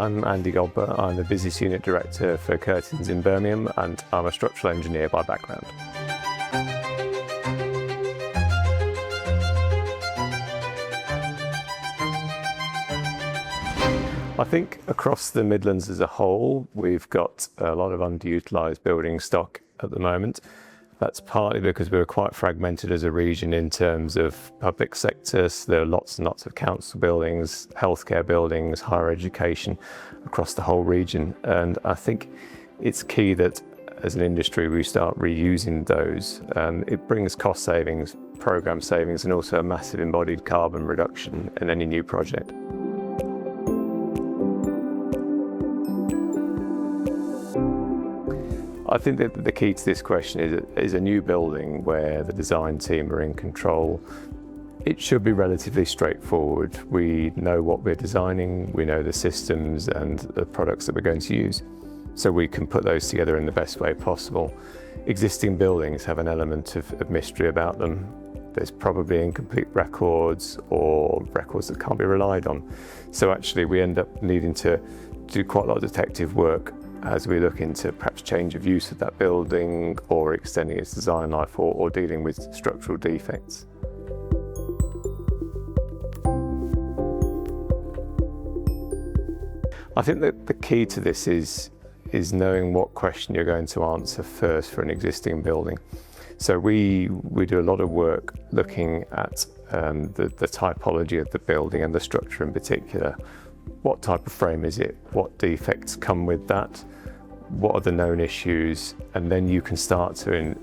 I'm Andy Godber. I'm the Business Unit Director for Curtins in Birmingham, and I'm a structural engineer by background. I think across the Midlands as a whole, we've got a lot of underutilised building stock at the moment. That's partly because we're quite fragmented as a region in terms of public sectors. There are lots and lots of council buildings, healthcare buildings, higher education across the whole region. And I think it's key that as an industry we start reusing those. It brings cost savings, programme savings, and also a massive embodied carbon reduction in any new project. I think that the key to this question is a new building where the design team are in control. It should be relatively straightforward. We know what we're designing, we know the systems and the products that we're going to use, so we can put those together in the best way possible. Existing buildings have an element of mystery about them. There's probably incomplete records or records that can't be relied on. So actually we end up needing to do quite a lot of detective work as we look into perhaps change of use of that building or extending its design life or dealing with structural defects. I think that the key to this is knowing what question you're going to answer first for an existing building. So we do a lot of work looking at the typology of the building and the structure in particular. What type of frame is it? What defects come with that? What are the known issues? And then you can start to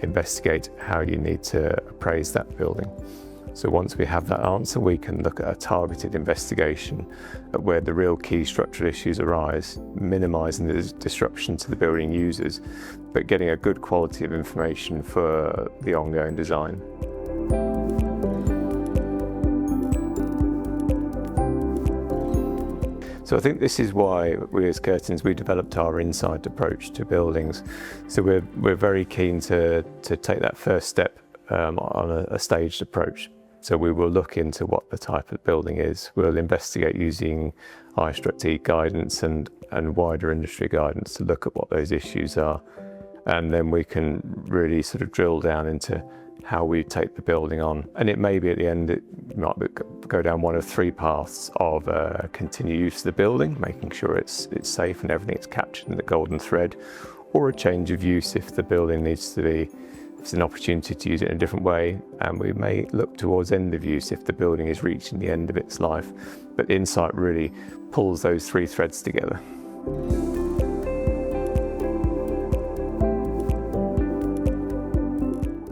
investigate how you need to appraise that building. So once we have that answer, we can look at a targeted investigation at where the real key structural issues arise, minimising the disruption to the building users, but getting a good quality of information for the ongoing design. So I think this is why we as Curtins, we developed our insight approach to buildings. So we're very keen to take that first step on a staged approach. So we will look into what the type of building is. We'll investigate using I/E guidance and wider industry guidance to look at what those issues are. And then we can really sort of drill down into how we take the building on. And it may be at the end, it might go down one of three paths of continued use of the building, making sure it's safe and everything is captured in the golden thread, or a change of use if the building needs to be, if it's an opportunity to use it in a different way. And we may look towards end of use if the building is reaching the end of its life. But Insight really pulls those three threads together.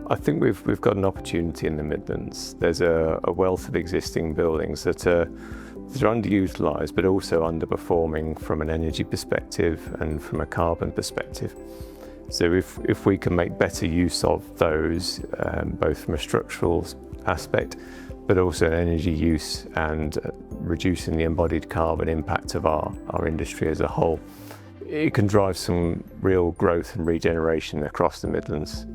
I think we've got an opportunity in the Midlands. There's a wealth of existing buildings that are underutilised, but also underperforming from an energy perspective and from a carbon perspective. So if we can make better use of those, both from a structural aspect, but also an energy use and reducing the embodied carbon impact of our industry as a whole, it can drive some real growth and regeneration across the Midlands.